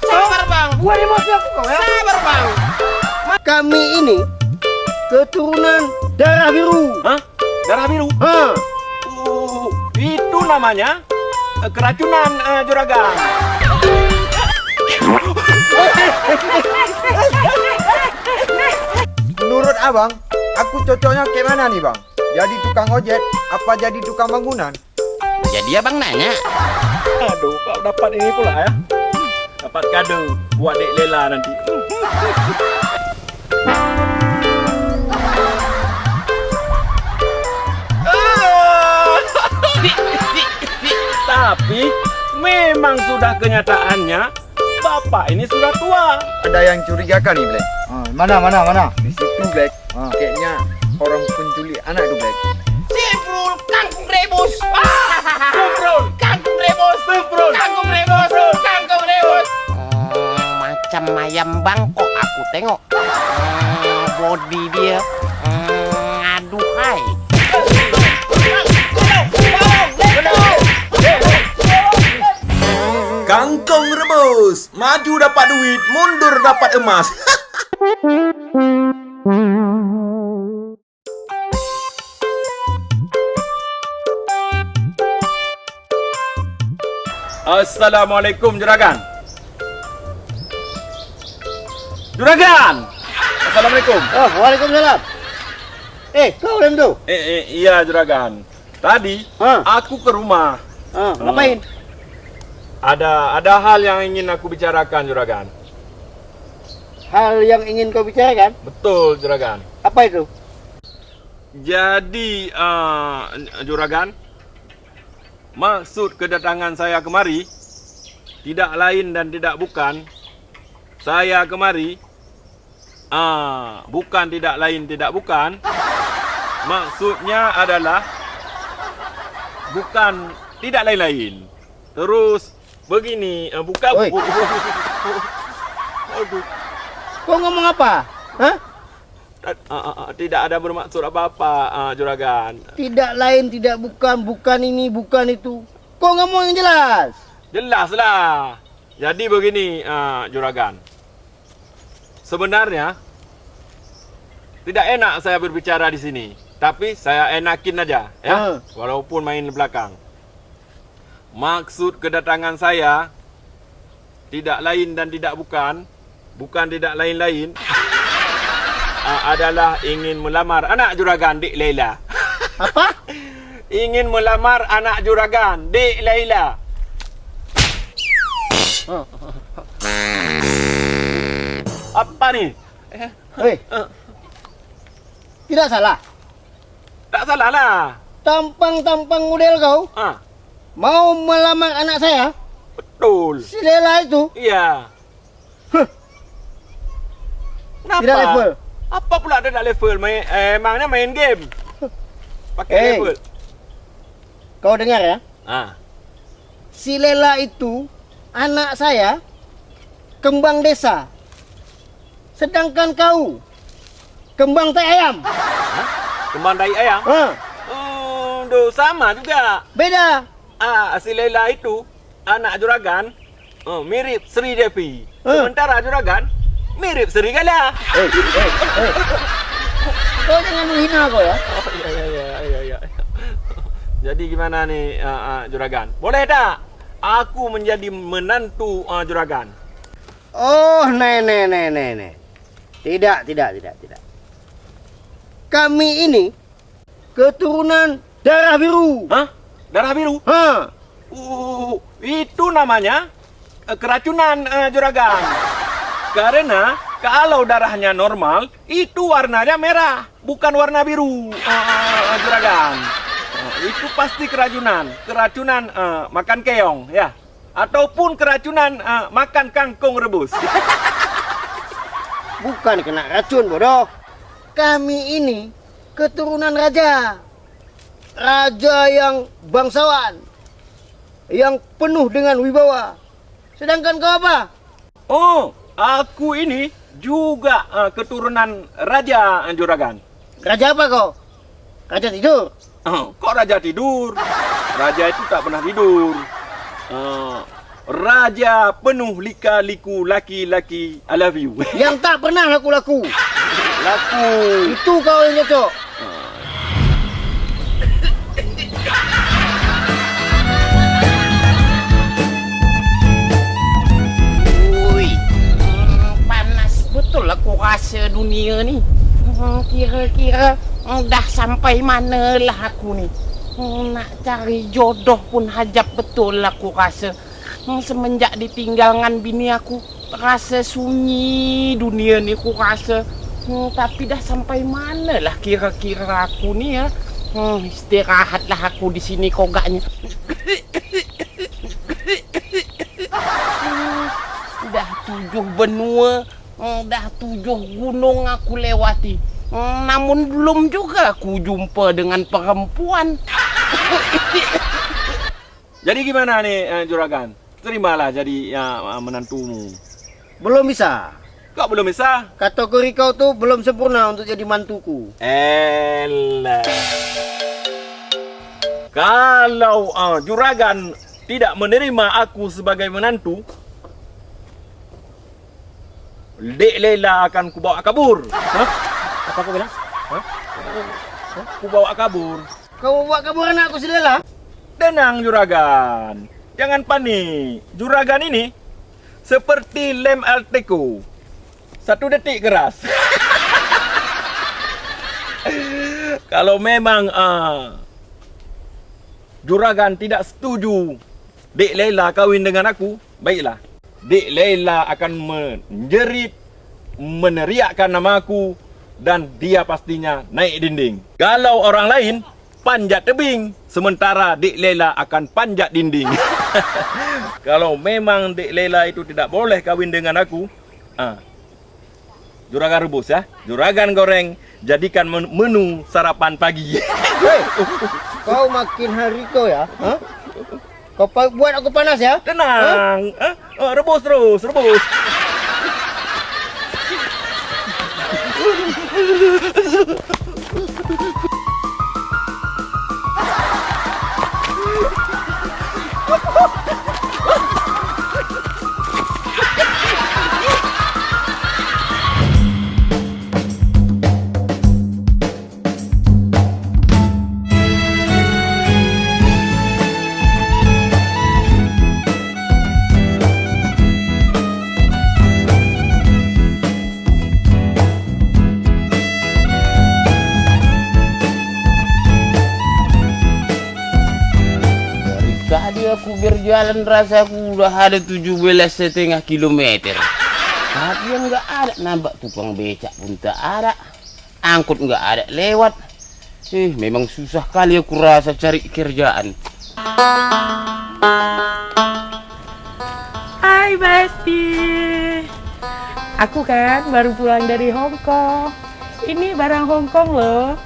Sabar bang. Gua emosi aku kau ya. Sabar bang. Kami ini keturunan darah biru. Hah? Darah biru? Ha. Itu namanya keracunan juragan. Menurut abang, aku cocoknya kayak mana nih bang? Jadi tukang ojek, apa jadi tukang bangunan? Jadi abang nanya. Aduh, kau dapat ini pula ya. Dapat kado buat Dek Lela nanti. Tapi memang sudah kenyataannya Bapak ini sudah tua. Ada yang curigakan nih Black. Mana? Di situ Black, kayaknya orang penculik anak tuh Black. Simprul kangkung rebus. Kumprul, Kangkung rebus. kumprul. Kangkung rebus. Kangkung rebus. Macam ayam Bangkok aku tengok. Body dia. Aduhai. Kangkung rebus, maju dapat duit, mundur dapat emas. Assalamualaikum juragan. Juragan. Assalamualaikum. Oh, waalaikumsalam. Kau dalam tu? Iya juragan. Tadi aku ke rumah. Ngapain? Ada hal yang ingin aku bicarakan juragan. Hal yang ingin kau bicarakan? Betul juragan. Apa itu? Jadi juragan, maksud kedatangan saya kemari tidak lain dan tidak bukan, saya kemari bukan tidak lain tidak bukan, maksudnya adalah bukan tidak lain-lain. Terus begini, bukan. Oi. Aduh, Kau ngomong apa? Hah? tidak ada bermaksud apa-apa juragan. Tidak lain, tidak bukan ini, bukan itu. Kau ngomong yang jelas. Jelaslah. Jadi begini, juragan. Sebenarnya tidak enak saya berbicara di sini, tapi saya enakin aja, ya. Walaupun main belakang. Maksud kedatangan saya tidak lain dan tidak bukan tidak lain-lain, adalah ingin melamar anak juragan Dek Lela. Apa? Ingin melamar anak juragan Dek Lela. Apa nih? Hei. Tidak salah. Tak salah lah. Tampang-tampang model kau mau melamar anak saya? Betul. Si Lela itu? Iya. Kenapa? Tidak level. Apa pula tidak level? Emangnya main game? Pakai level. Kau dengar ya? Si Lela itu anak saya, kembang desa. Sedangkan kau kembang tai ayam. Kembang tai ayam? Sama juga. Beda. Si Lela itu anak juragan, mirip Sri Devi. Sementara juragan mirip serigala. Kau jangan menghina kau ya. Iya. Jadi gimana nih juragan? Boleh tak aku menjadi menantu juragan? Oh, nek. Tidak. Kami ini keturunan darah biru. Hah? Darah biru? Itu namanya keracunan juragan. Karena kalau darahnya normal, itu warnanya merah, bukan warna biru juragan. Itu pasti keracunan makan keong ya, ataupun keracunan makan kangkung rebus. Bukan kena racun, bodoh. Kami ini keturunan raja. Raja yang bangsawan, yang penuh dengan wibawa. Sedangkan kau apa? Oh, aku ini juga keturunan raja juragan. Raja apa kau? Raja tidur? Kok raja tidur? Raja itu tak pernah tidur. Raja penuh lika-liku laki-laki. I love you. Yang tak pernah laku-laku. Laku. Itu kau yang cocok. Ui, panas betul aku rasa dunia ni. Kira-kira dah sampai mana lah aku ni. Nak cari jodoh pun hajab betul aku rasa. Semenjak ditinggal dengan bini aku, rasa sunyi dunia ni aku rasa. Tapi dah sampai mana lah kira-kira aku ni ya. Istirahatlah aku di sini kogaknya. Dah 7 benua, dah 7 gunung aku lewati. Namun belum juga aku jumpa dengan perempuan. Jadi gimana nih Juragan? Terimalah jadi menantumu. Belum bisa. Kok belum bisa? Kategori kau tuh belum sempurna untuk jadi mantuku. Elah. Kalau Juragan tidak menerima aku sebagai menantu, Dek Lela akan kubawa kabur. Hah? Apa kau bilang? Kubawa kabur. Kau buat kabur anakku si Lela? Tenang Juragan. Jangan panik. Juragan ini seperti lem Alteco. 1 detik keras. Kalau memang Juragan tidak setuju Dek Lela kahwin dengan aku, baiklah. Dek Lela akan menjerit, meneriakkan nama aku, dan dia pastinya naik dinding. Kalau orang lain panjat tebing, sementara Dek Lela akan panjat dinding. Kalau memang Dek Lela itu tidak boleh kahwin dengan aku, Juragan rebus ya. Juragan goreng, jadikan menu sarapan pagi. Hei, kau makin hari kau ya? Hah? Kau buat aku panas ya? Tenang. Rebus terus, rebus. Tadi aku berjalan rasa aku udah ada 17,5 kilometer. Tapi yang nggak ada nampak tukang becak pun tak ada. Angkut nggak ada lewat. Memang susah kali aku rasa cari kerjaan. Hai Besti. Aku kan baru pulang dari Hong Kong. Ini barang Hong Kong loh.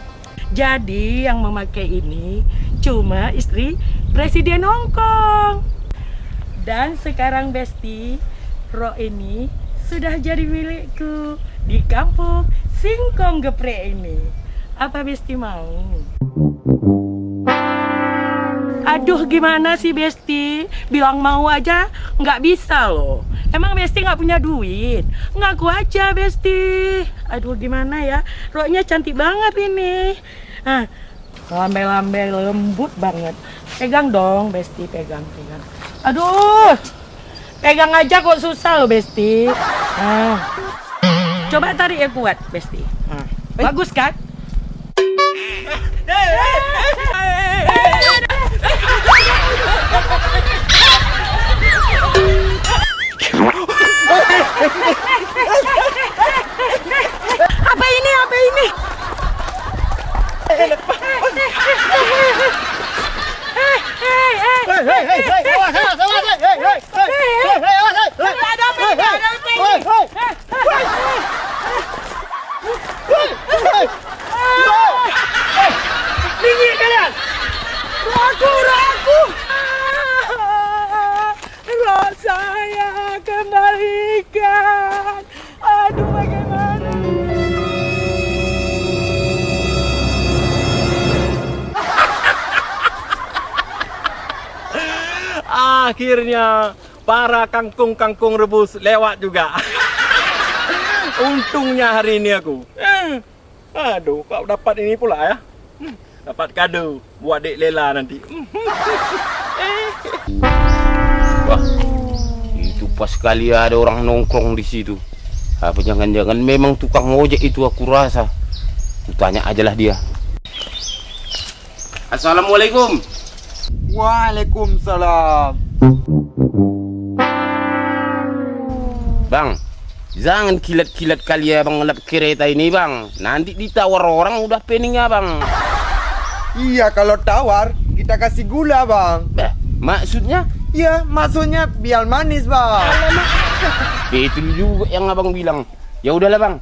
Jadi yang memakai ini cuma istri Presiden Hong Kong. Dan sekarang Besti, Ro ini sudah jadi milikku di kampung Singkong Geprek ini. Apa Besti mau? Aduh gimana sih Besti? Bilang mau aja nggak bisa loh. Emang Besti nggak punya duit? Ngaku aja Besti. Aduh gimana ya? Ro-nya cantik banget ini. Lambe-lambe lembut banget. Pegang dong Besti, pegang. Aduh, pegang aja kok susah loh Besti. Coba tarik ya kuat Besti. Bagus kan? Apa ini? Tinggi kalian. Ragu. Roh saya kembalikan. Aduh bagaimana? Akhirnya para kangkung-kangkung rebus lewat juga. Untungnya hari ini aku. Aduh, kau dapat ini pula ya. Dapat kado buat Dek Lela nanti. Wah, itu pas kali ada orang nongkrong di situ. Apa jangan-jangan memang tukang ojek itu, aku rasa. Ku tanya aja lah dia. Assalamualaikum. Waalaikumsalam. Bang, jangan kilat-kilat kali ya bang lap kereta ini bang. Nanti ditawar orang udah pening ya bang. Iya, kalau tawar kita kasih gula bang. Bah, maksudnya? Iya, maksudnya biar manis bang. Itu juga yang abang bilang. Ya udahlah bang.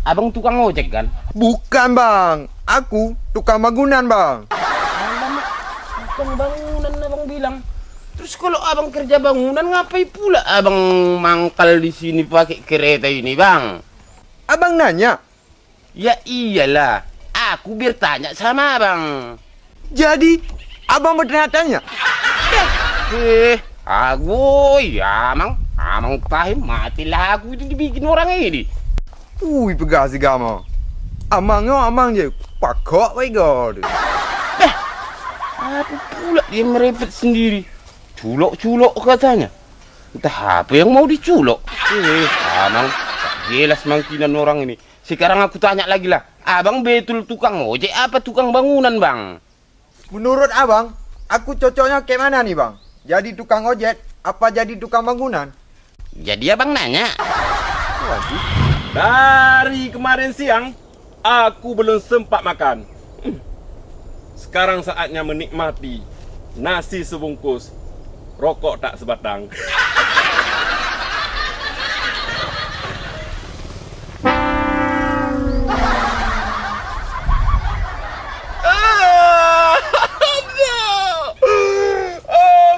Abang tukang ojek kan? Bukan bang, aku tukang bangunan bang. Alamak, tukang bangunan abang bilang. Terus kalau abang kerja bangunan ngapain pula abang mangkal di sini pakai kereta ini bang? Abang nanya? Ya iyalah, aku bertanya sama abang. Jadi abang bertanya-tanya? Aku ya amang paham matilah aku itu dibikin orang ini. Pegasi kamu. Amang je pakok wego. Apa pula dia merepet sendiri? Culok katanya. Entah apa yang mau diculok. Amang tak jelas mangkinan orang ini. Sekarang aku tanya lagi lah, abang betul tukang ojek apa tukang bangunan bang? Menurut abang, aku cocoknya kayak mana nih bang? Jadi tukang ojek apa jadi tukang bangunan? Jadi abang nanya. Dari kemarin siang, aku belum sempat makan. Sekarang saatnya menikmati nasi sebungkus, rokok tak sebatang.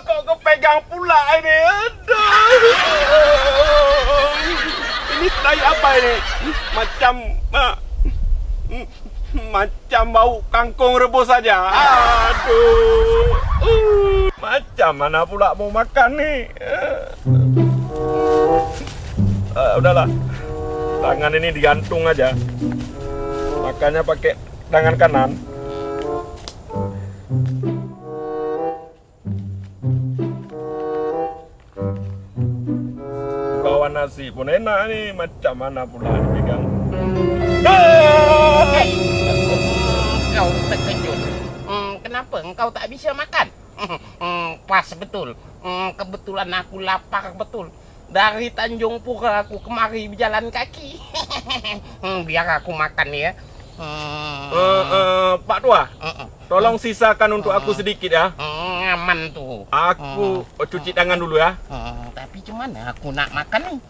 Kok kepegang pula ini? Ini tai apa ini? Macam bau kangkung rebus saja. Aduh. Macam mana pula mau makan nih? Udahlah. Tangan ini digantung aja. Makannya pakai tangan kanan. Bawa nasi pun enak nih. Macam mana pula dipegang? Kau terkejut. Kenapa engkau tak bisa makan? Pas betul. Kebetulan aku lapar betul. Dari Tanjung Pura aku kemari berjalan kaki. Biar aku makan ya. Pak Tua, tolong sisakan untuk aku sedikit ya. Aman tuh. Aku cuci tangan dulu ya. Tapi cuman aku nak makan nih.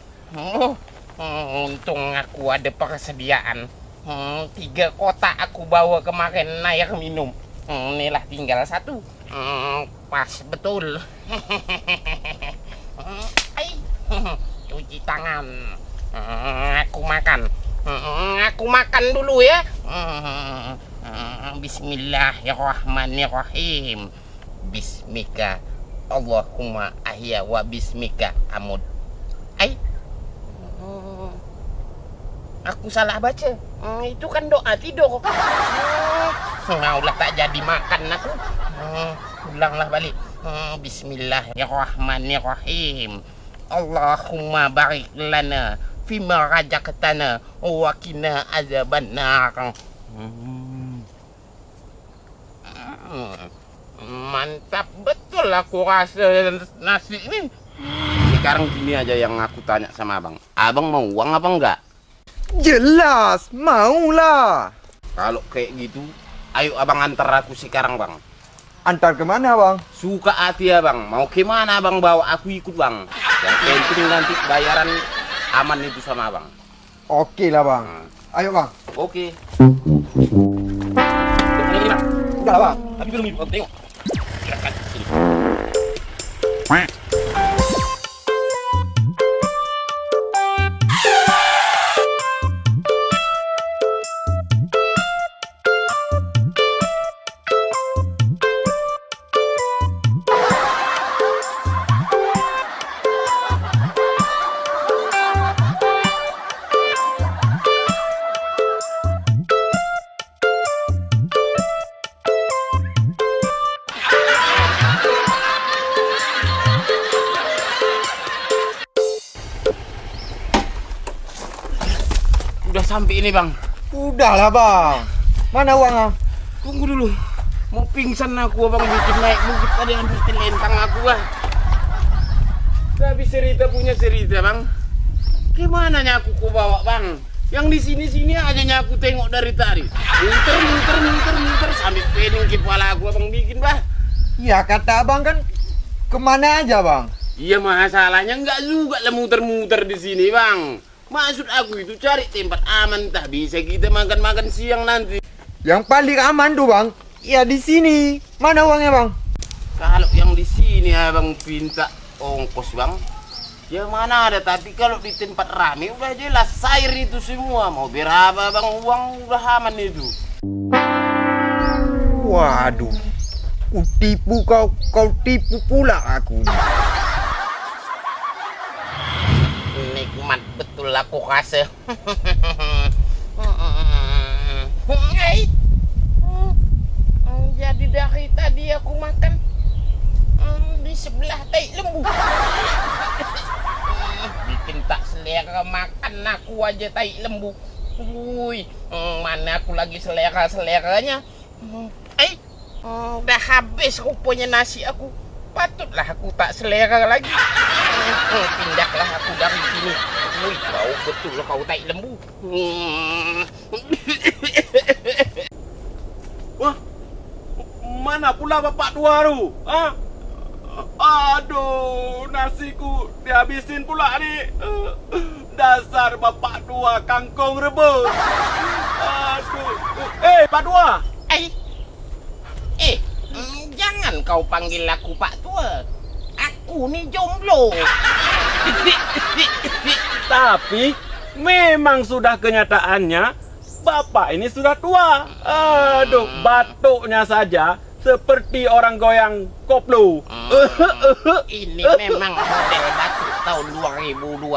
Untung aku ada persediaan. 3 kotak aku bawa kemarin air minum. Inilah tinggal 1. Pas betul. Cuci tangan. Aku makan. Aku makan dulu ya. Bismillahirrahmanirrahim. Bismika Allahumma ahya wa bismika amud. Aku salah baca. Itu kan doa tidur. Maulah tak jadi makan aku. Ulanglah balik. Bismillahirrahmanirrahim. Allahumma barik lana fima razaqtana wa qina azabannar. Mantap betul aku rasa nasi ini. Sekarang gini aja yang aku tanya sama abang. Abang mau uang apa enggak? Jelas, maulah. Kalau kayak gitu, ayo abang antar aku sekarang bang. Antar kemana bang? Suka hati ya bang. Mau kemana abang bawa aku ikut bang. Yang penting nanti bayaran aman itu sama abang. Oke lah bang. Ayo bang. Oke. Udah lah bang. Tapi belum ibu, tengok. Silakan sini. sampai ini bang. Udahlah bang. Mana uangnya? Tunggu dulu. Mau pingsan aku abang bikin naik bukit tadi ambil telentang aku ah. Tapi cerita punya cerita bang. Gimana aku bawa bang? Yang di sini aja aku tengok dari tadi. Muter sampai pening kepala aku abang bikin bah. Ya kata abang kan kemana aja bang? Iya masalahnya enggak juga lah muter-muter di sini bang. Maksud aku itu cari tempat aman tak bisa kita makan siang nanti. Yang paling aman tuh bang, ya di sini. Mana uangnya bang? Kalau yang di sini abang pinta ongkos bang, ya mana ada. Tapi kalau di tempat rame udah jelas cair itu semua. Mau berapa bang uang udah aman itu. Waduh, ku tipu kau tipu pula aku. Nikmat betul aku rasa. Jadi dari tadi aku makan di sebelah tai lembu. Bikin tak selera makan aku aja tai lembu. Wuih, mana aku lagi selera-seleranya. Udah habis rupanya nasi aku. Patutlah aku tak selera lagi. Pindahlah aku dari sini. Wih, bau betul kau tai lembu. Wah, mana pula Bapak Tua tu? Ah? Aduh, nasiku dihabisin pula ni. Dasar Bapak Tua kangkung rebus. Aduh. Pak Tua. Jangan kau panggil aku Pak Tua. Aku ni jomblo. Tapi memang sudah kenyataannya Bapak ini sudah tua. Aduh, batuknya saja seperti orang goyang koplo. Ini memang model batuk tahun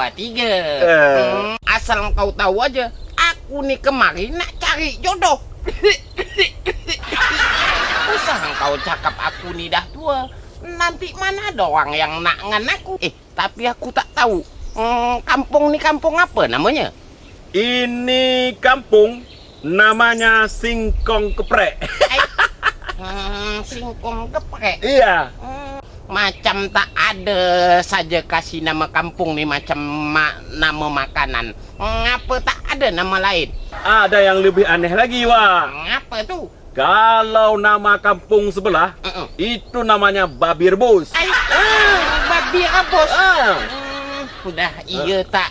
2023. Asal kau tahu aja, aku nih kemarin nak cari jodoh. Usah kau cakap aku nih dah tua. Nanti mana ada orang yang nak ngan aku. Tapi aku tak tahu. Kampung ni kampung apa namanya? Ini kampung namanya Singkong Keprek. Singkong Keprek. Iya. Macam tak ada saja kasih nama kampung ni macam nama makanan. Apa tak ada nama lain? Ada yang lebih aneh lagi, Wak. Apa tu? Kalau nama kampung sebelah, itu namanya Babi Rebus. Babi Rebus. Udah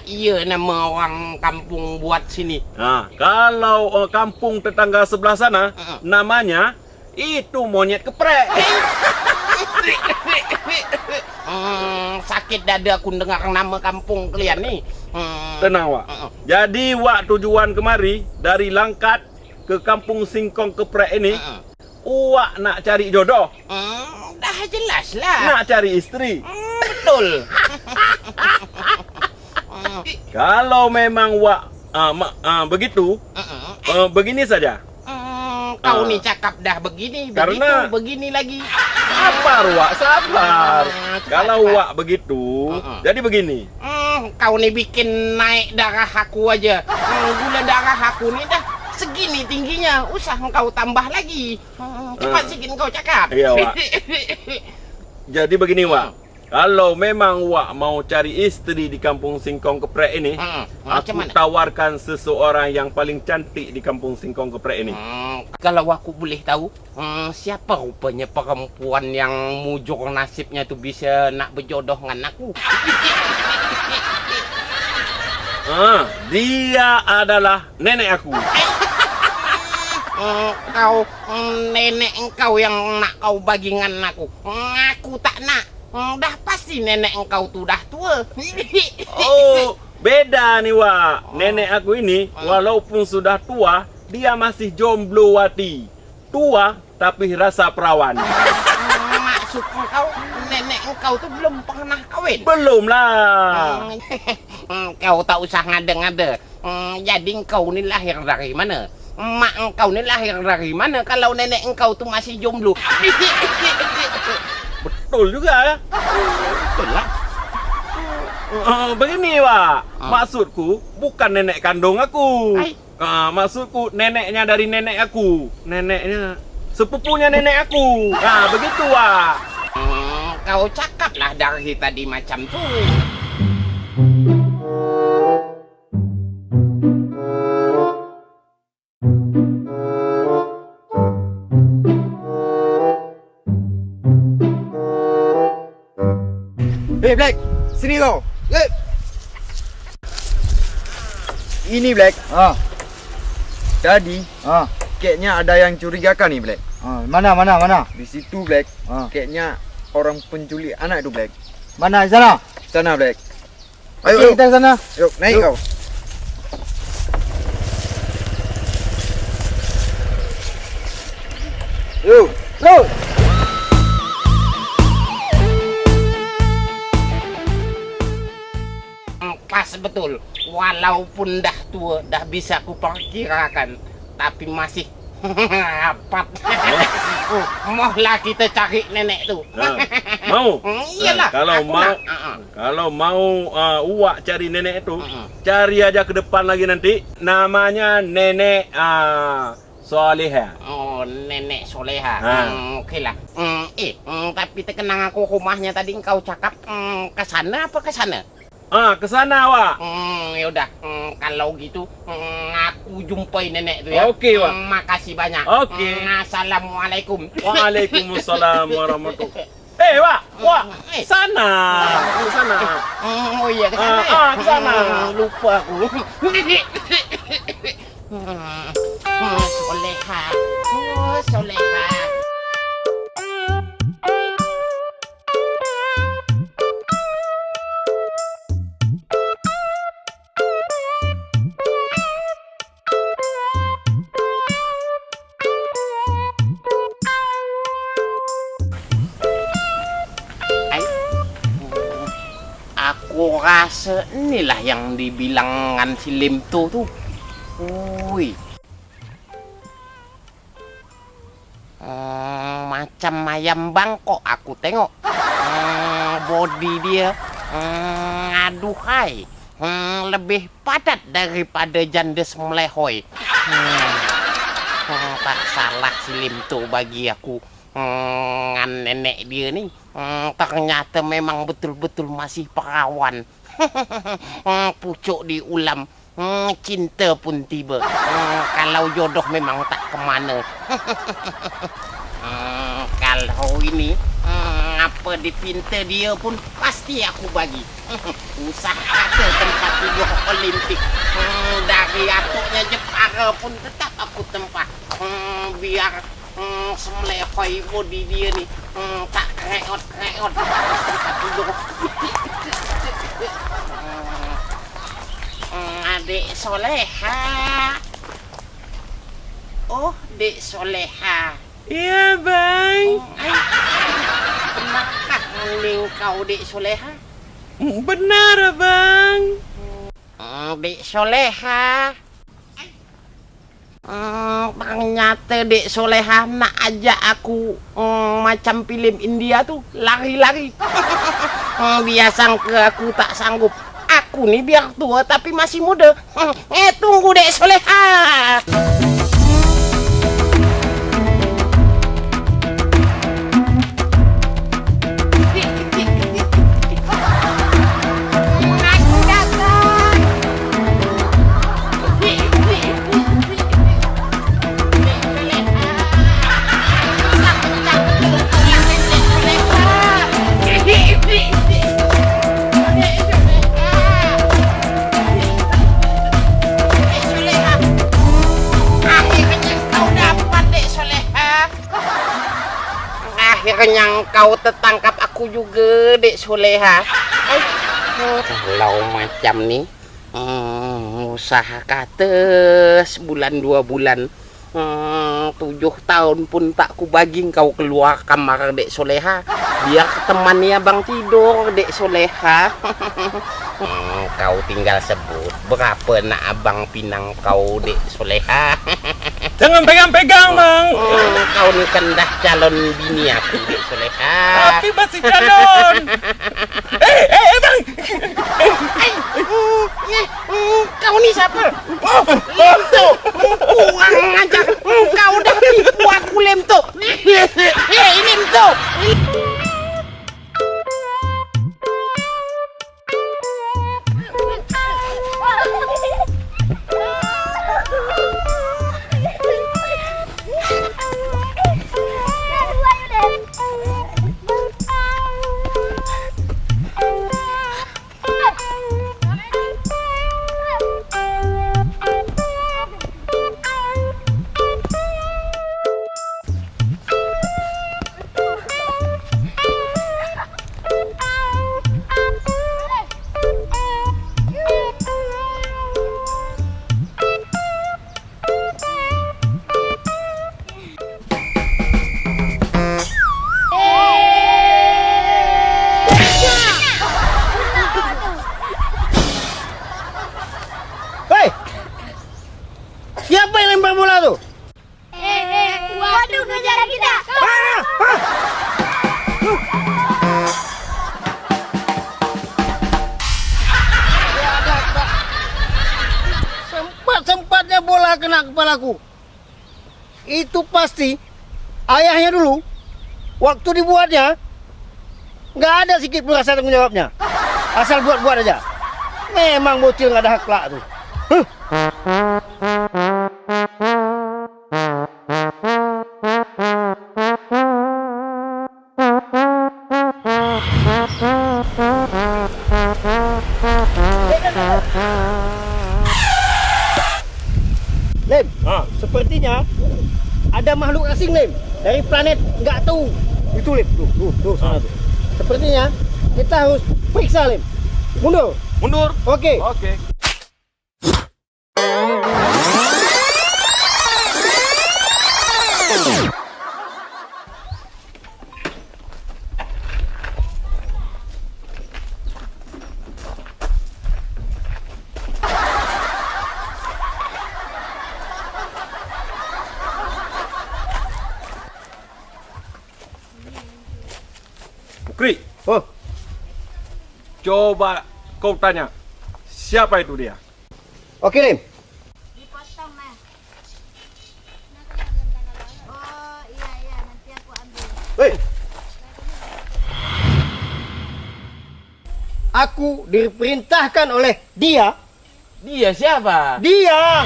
iya nama orang kampung buat sini. Kalau kampung tetangga sebelah sana, namanya itu monyet keprek. Sakit dada aku dengar nama kampung kalian nih. Tenang, Wak. Jadi Wak tujuan kemari dari Langkat ke kampung Singkong Keprek ini, Wak nak cari jodoh. Dah jelas lah. Nak cari istri. Betul. Kalau memang Wak begitu, begini saja. Kau nih cakap dah begini, Karena- begitu, begini lagi. Sabar, Wak, sabar. Kalau Wak begitu, jadi begini. Kau nih bikin naik darah aku aja. Gula darah aku nih dah segini tingginya. Usah kau tambah lagi. Cepat sikit kau cakap. Iya, Wak. Jadi begini, Wak. Kalau memang Wak mau cari istri di kampung Singkong Keprek ini, macam aku mana? tawarkan seseorang yang paling cantik di kampung Singkong Keprek ini. Kalau aku boleh tahu, siapa rupanya perempuan yang mujur nasibnya tu bisa nak berjodoh dengan aku? Dia adalah nenek aku. Kau nenek engkau yang nak kau bagi dengan aku. Aku tak nak. Dah pasti nenek engkau tu dah tua. Oh, beda nih, Wak. Nenek aku ini walaupun sudah tua, dia masih jomblo wati. Tua tapi rasa perawan. Maksud engkau nenek engkau tu belum pernah kawin? Belum lah. Kau tak usah ngada-ngada. Jadi engkau ni lahir dari mana? Mak engkau ni lahir dari mana kalau nenek engkau tu masih jomblo? Betul juga ya. Betul lah. Begini, Wak. Maksudku bukan nenek kandung aku. Ai. Maksudku neneknya dari nenek aku. Neneknya sepupunya nenek aku. Nah, begitu, Wak. Kau cakap lah dari tadi macam tuh. Black, sini kau. Ini Black. Tadi, kayaknya ada yang curigakan nih Black. Mana? Di situ Black. Kayaknya orang penculik anak itu Black. Mana di sana? Sana Black. Ayo, Ayo, kita ke sana. yuk naik kau. Yuk. Pas betul. Walaupun dah tua, dah bisa ku perkirakan, tapi masih rapat. Mohlah kita cari nenek tu. Mau? Iyalah. Kalau mau Uwak cari nenek itu, cari aja ke depan lagi nanti. Namanya Nenek Soleha. Oh, Nenek Soleha. Ha. Okeylah. Tapi terkenang aku rumahnya tadi kau cakap ke sana apa ke sana? Ke sana, Wak. Ya udah. Kalau gitu aku jumpai nenek tu ya. Okey, Wak. Makasih banyak. Okey. Assalamualaikum. Waalaikumsalam warahmatullahi. Wak, sana. Ke sana. Oh iya ke sana. Ke sana. Lupa aku. Soleha. Oh, Soleha. Aku rasa inilah yang dibilangan si Limto tu. Ui. Macam ayam Bangkok aku tengok. Body dia aduhai. Lebih padat daripada jandes melehoi. Tak salah si Limto bagi aku. Ngan nenek dia ni ternyata memang betul-betul masih perawan. Pucuk di ulam, cinta pun tiba. Kalau jodoh memang tak kemana. Kalau ini apa dipinta dia pun pasti aku bagi. Usaha tempat tidur Olimpik. Dari atuknya Jepara pun tetap aku tempat. Biar semlehoi body dia ni tak kreot-kreot tempat tidur. Adik Soleha. Oh, Dek Soleha. Iya, Bang. Benarkah mending kau Dek Soleha? Benar, Bang. Dek Soleha. Ternyata Dek Soleha nak ajak aku macam filem India tu lari-lari. Dia sangka aku tak sanggup. Aku ni biar tua tapi masih muda. Tunggu Dek Soleha. Akhirnya kau tertangkap aku juga Dek Soleha. Kalau macam ni usaha kata sebulan 2 bulan 7 tahun pun tak ku bagi kau keluar kamar Dek Soleha. Biar temani abang tidur Dek Soleha. Kau tinggal sebut berapa nak abang pinang kau Dek Soleha. Jangan pegang-pegang, Bang. Kau ni kan dah calon bini aku, Dek Soleha. Tapi masih calon. Bang. Kau ni siapa? Lemto, kurang ajar. Kau dah tipu aku, Lemto. Lemto. Hei! Siapa yang lempar bola tu? Waduh, kejar kita. Sempat-sempatnya bola kena kepalaku. Itu pasti ayahnya dulu waktu dibuatnya nggak ada sedikit pun rasa tanggung jawabnya. Asal buat-buat aja. Memang bocil nggak ada hak kelak tuh. Lem, sepertinya ada makhluk asing, Lem, dari planet nggak tahu. Itu, Lem, tuh sana tuh. Sepertinya kita harus periksa, Lem. Mundur. Mundur. Oke. Oke. Pukri, Oh, coba kau tanya, siapa itu dia? oke, Lem. Dipotong, Mas. Oh, iya, nanti aku ambil. Hei. Aku diperintahkan oleh dia. Dia siapa? Dia.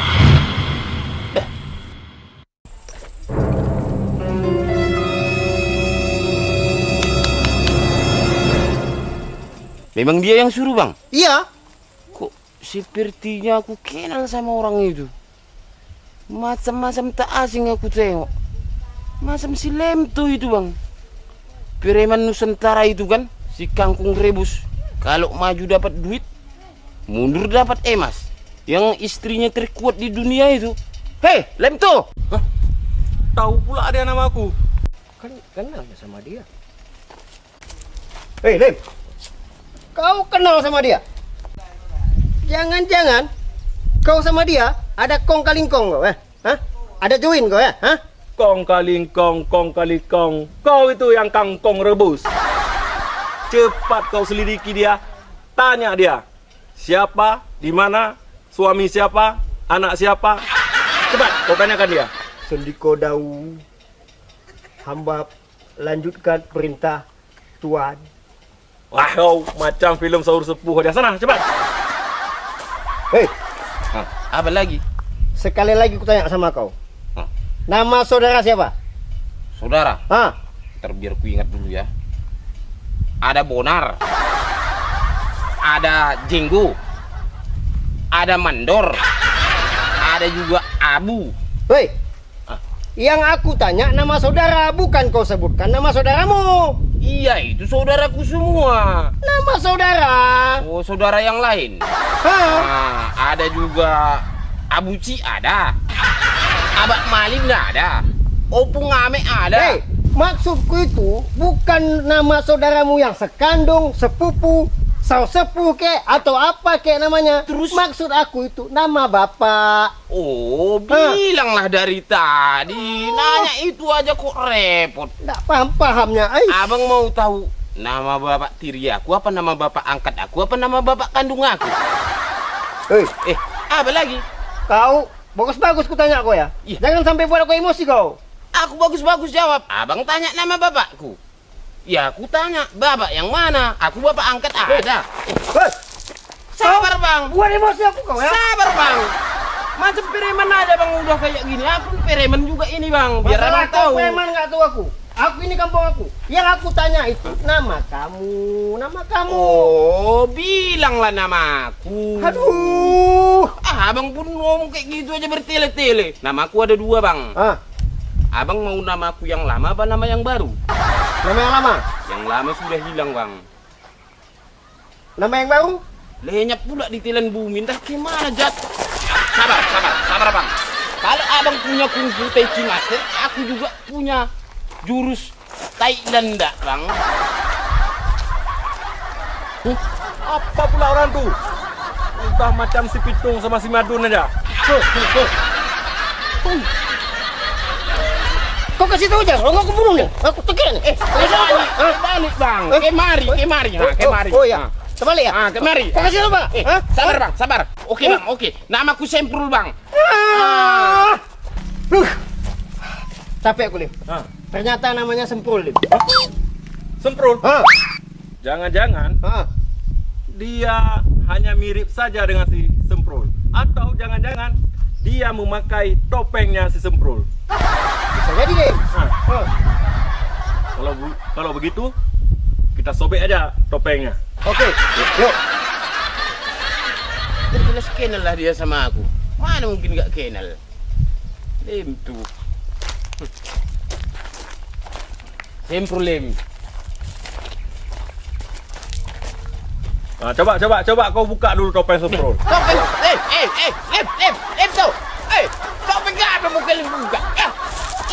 Memang dia yang suruh, Bang? Iya. Kok sepertinya aku kenal sama orang itu. Macam-macam tak asing aku tengok. Macam si Lemto itu, Bang. Preman Nusantara itu kan, si kangkung rebus. Kalau maju dapat duit, mundur dapat emas. Yang istrinya terkuat di dunia itu. Hei, Lemto! Tahu pula dia nama aku. Kan kenalnya sama dia. Hei, Lem. Kau kenal sama dia? Jangan-jangan kau sama dia ada kong kalingkong kau, Hah? Ada join kau, ya? Hah? Kong kali kong. Kau itu yang kangkong rebus. Cepat kau selidiki dia. Tanya dia. Siapa, di mana, suami siapa, anak siapa. Cepat kau tanyakan dia. Sendiko dau. Hamba lanjutkan perintah Tuan. Wah, kau macam film sahur sepuh dia. Sana, cepat. Hei, Apa lagi? sekali lagi ku tanya sama kau. Hah? Nama saudara siapa? Saudara, Hah? ntar biar ku ingat dulu ya. Ada Bonar, ada Jenggo, ada Mandor, ada juga Abu. Hei, yang aku tanya nama saudara, bukan kau sebutkan nama saudaramu. Iya, itu saudaraku semua. Nama saudara. Oh, saudara yang lain. Hah? Nah, ada juga Abu Ci ada. Abak Malim ada. Opung Ame ada. Hei, maksudku itu bukan nama saudaramu yang sekandung, sepupu, saus sepuh kek atau apa kek namanya. Terus? Maksud aku itu nama bapak. Oh, bilanglah dari tadi. Nanya itu aja kok repot. Nggak paham-pahamnya. Abang mau tahu nama bapak tiri aku, apa nama bapak angkat aku, apa nama bapak kandung aku? Apa lagi? Kau bagus-bagus ku tanya kau ya. Iya. Jangan sampai buat aku emosi kau. Aku bagus-bagus jawab. Abang tanya nama bapakku. Ya, aku tanya, bapak yang mana? Aku bapak angkat ada. Sabar, Bang. Buat emosi aku kau ya. Sabar, Bang. Macam preman aja, Bang, udah kayak gini. Aku preman juga ini, Bang. Biar Masalah Abang tahu. kau preman nggak tahu aku. Aku ini kampung aku. Yang aku tanya itu nama kamu, nama kamu. Oh, bilanglah namaku. Aduh. Abang pun ngomong kayak gitu aja bertele-tele. Namaku ada 2, Bang. Abang mau namaku yang lama apa nama yang baru? Nama yang lama. Yang lama sudah hilang, Bang. Nama yang baru? Lenyap pula di telan bumi. Entah gimana Jat. Sabar, Bang. Kalau abang punya kungfu Tai Chi Master, aku juga punya jurus Thailand, Bang. Apa pula orang tuh? Entah macam si Pitung sama si Madun aja. Kau kasih tahu aja, kalau aku bunuh nih. Aku tegak nih. Balik, Bang. Kemari. Kemari. Oh iya. Kembali ya? Kemari. Kau kasih tahu, Pak. Sabar, Bang, sabar. Oke, Bang, oke. Namaku Semprul, Bang. Capek aku, Lim. Ternyata namanya Semprul, Lim. Semprul. Jangan-jangan dia hanya mirip saja dengan si Semprul. Atau jangan-jangan dia memakai topengnya si Semprul. Bisa jadi, Lim. Kalau begitu, kita sobek aja topengnya. Oke, yuk. Jelas kenal lah dia sama aku. Mana mungkin gak kenal? Lem tuh. Semprul, Lem. Nah, coba kau buka dulu topeng Semprul. Topeng, Lem tuh. Topeng gak ada muka Lem buka.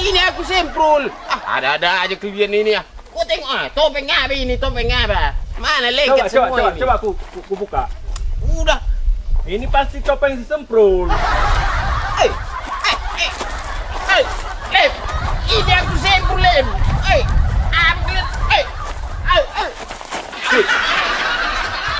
Ini aku Semprul. Ada-ada aja kalian ini ya. Kau tengok, topeng apa ini, topeng apa? Mana lengket semua ini? Coba aku buka. Udah. Ini pasti topeng si Semprul. Lem. Ini aku Semprul, Lem. Ambil.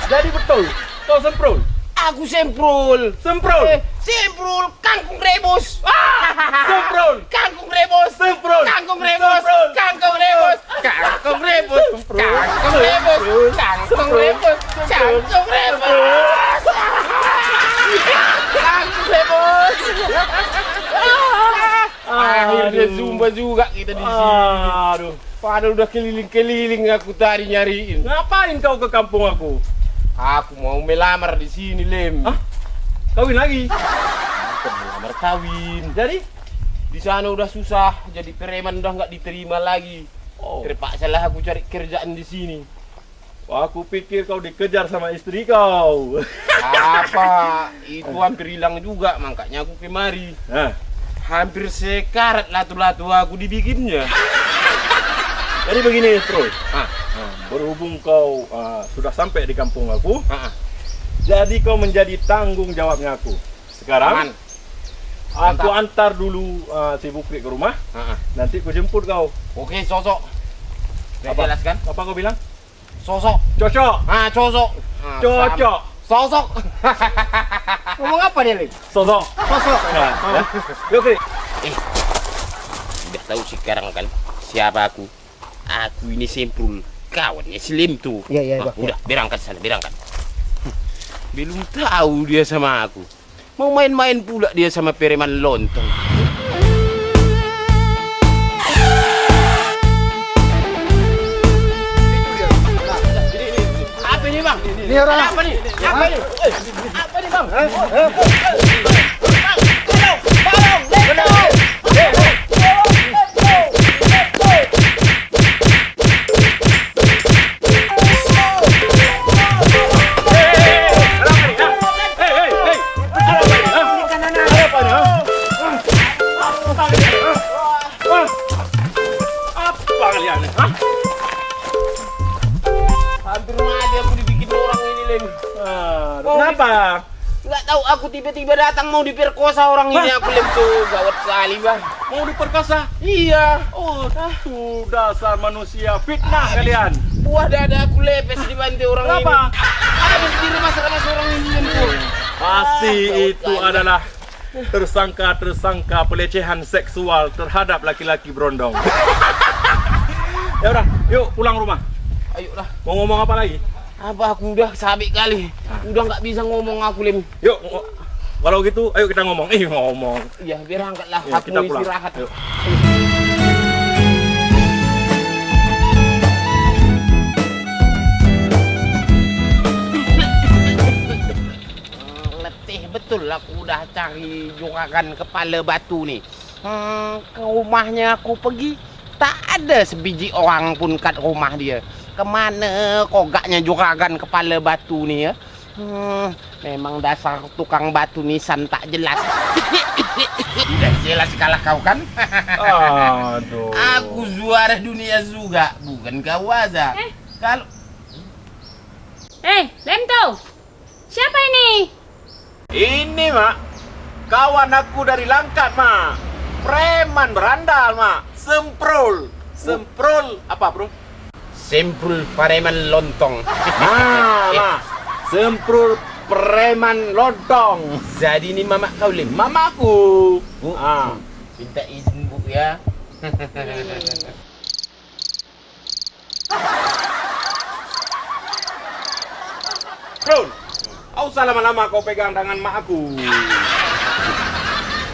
Jadi betul, kau Semprul. Aku Semprul. Semprul. Semprul kangkung rebus. Semprul. Kangkung rebus. Semprul. Kangkung rebus. Kangkung rebus. Kangkung rebus. Kangkung rebus. Kangkung rebus. Kangkung rebus. Kangkung rebus. Akhirnya zumba juga kita di sini. Aduh. Padahal udah keliling-keliling aku tadi nyariin. Ngapain kau ke kampung aku? Aku mau melamar di sini, Lem. Kawin lagi? Bukan melamar kawin. Jadi? Di sana udah susah, jadi preman udah nggak diterima lagi. Terpaksa lah aku cari kerjaan di sini. Wah, aku pikir kau dikejar sama istri kau. Apa? Itu hampir hilang juga, makanya aku kemari. Hampir sekarat latu-latu aku dibikinnya. Jadi begini, Bro. Berhubung kau sudah sampai di kampung aku, jadi kau menjadi tanggung jawabnya aku. Sekarang, aku antar dulu si Bukri ke rumah. Nanti aku jemput kau. Oke, sosok. Apa? Jelaskan. Apa kau bilang? Sosok. Cocok. Cocok. Cocok. Sosok. Ngomong apa dia, Lim? Sosok. Yuk, Kri. Tidak tahu sekarang kan siapa aku. Aku ini Semprul, kawannya si Lem tuh. Iya, Bang. Udah, berangkat sana, berangkat. Belum tahu dia sama aku. Mau main-main pula dia sama preman lontong. Apa ini, Bang? Ini orang. Apa nih? Apa nih? Apa nih, Bang? Hampir mati aku dibikin orang ini. Ling. Kenapa? Nggak tahu aku tiba-tiba datang mau diperkosa orang ini aku Lim tuh gawat sekali bang. Mau diperkosa? Iya. Oh, dasar manusia fitnah kalian. Buah dada aku lepes dibantu orang Kenapa? ini. Habis di rumah sama seorang ini Lim tuh. Pasti itu adalah tersangka pelecehan seksual terhadap laki-laki berondong. Ya udah, yuk pulang rumah. Ayolah. Mau ngomong apa lagi? Apa aku udah sabik kali. Udah nggak bisa ngomong aku Lim. Yuk, kalau gitu, ayo kita ngomong. Ngomong. Iya biar angkatlah Ya, aku kita pulang. istirahat. Yuk. Letih betul aku udah cari juragan kepala batu nih. Ke rumahnya aku pergi tak ada sebiji orang pun kat rumah dia. Kemana kogaknya juragan kepala batu nih ya? Memang dasar tukang batu nisan tak jelas. Udah jelas kalah kau kan? Aduh. Aku juara dunia juga, bukan kau aja. Kalau Lemto. Siapa ini? Ini, Mak. Kawan aku dari Langkat, Mak. Preman berandal, Mak. Semprul apa, Bro? Semprul pareman lontong. Nah, Mak. Semprul preman lontong. Jadi ini mama kau Lim. Mamaku. Bu, Ah. minta izin Bu ya. Bro, kau usah lama-lama kau pegang tangan mak aku.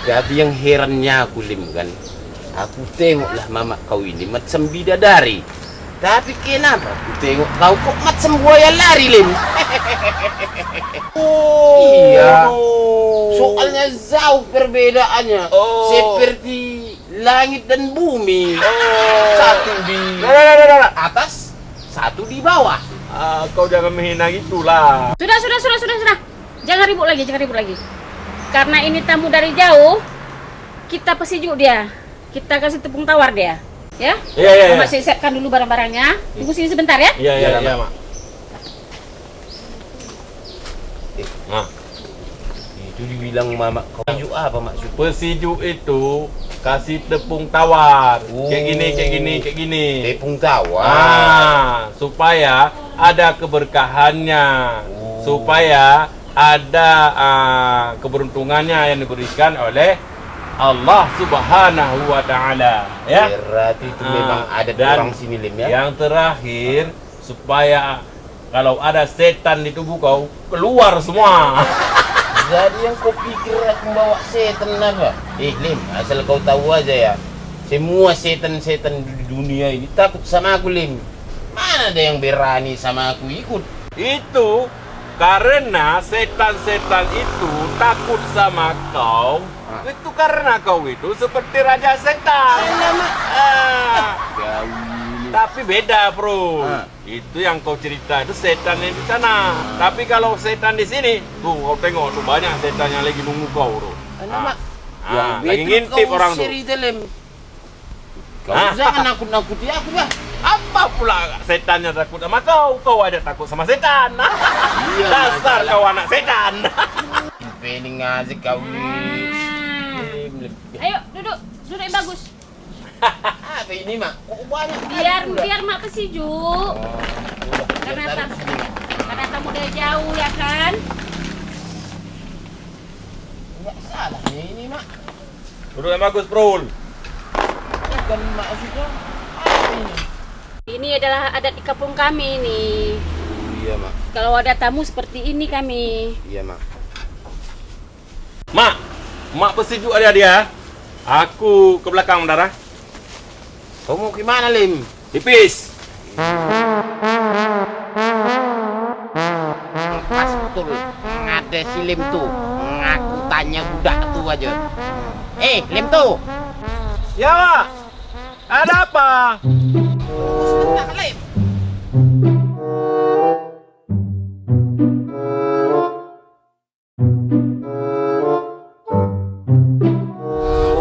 Jadi yang herannya aku Lim kan. Aku tengoklah mama kau ini macam bidadari. Tapi kenapa aku tengok kau kok macam buaya lari Lim? Iya. Soalnya jauh perbedaannya. Seperti langit dan bumi. Satu di atas, satu di bawah. Kau jangan menghina gitulah. Sudah. Jangan ribut lagi. Karena ini tamu dari jauh, kita pesijuk dia. Kita kasih tepung tawar dia. Ya? Iya. Mama siapkan dulu barang-barangnya. Tunggu sini sebentar ya. Iya, Mak. Nah, itu dibilang mama kau sejuk apa maksud? Pesijuk itu kasih tepung tawar. Kayak gini. Tepung tawar. Supaya ada keberkahannya. Supaya ada keberuntungannya yang diberikan oleh Allah Subhanahu wa Ta'ala, ya. Berarti itu memang ada dan orang sini Lim ya. Yang terakhir supaya kalau ada setan di tubuh kau keluar semua. Jadi yang kau pikir aku bawa setan apa? Lim, asal kau tahu aja ya. Semua setan-setan di dunia ini takut sama aku Lim. Mana ada yang berani sama aku ikut? Itu karena setan-setan itu takut sama kau. Itu karena kau itu seperti raja setan. Tapi beda, Bro. Itu yang kau cerita itu setan yang di sana. Tapi kalau setan di sini, tuh kau tengok tuh banyak setan yang lagi nunggu kau, Bro. Lagi ngintip orang tuh. Kau jangan nakut-nakuti aku ya. Apa pula setannya takut sama kau? Kau ada takut sama setan. Dasar kau anak setan. Pening aja kau nih. Ayo duduk yang bagus. Apa ini mak? Kok banyak Biar mak pesijuk. Karena tamu dari jauh ya kan. Nggak salah nih ini mak. Duduk yang bagus, Bro. Bukan maksudnya apa ini? Ini adalah adat di kampung kami ini. Iya mak. Kalau ada tamu seperti ini kami. Iya mak. Mak pesijuk ada dia. Aku ke belakang, Dara. Kau mau gimana Lim? Tipis. Pas betul. Ada si Lim tuh. Ngaku tanya budak tuh aja. Lim tuh. Ya, Mak. Ada apa? Sebentar Lim.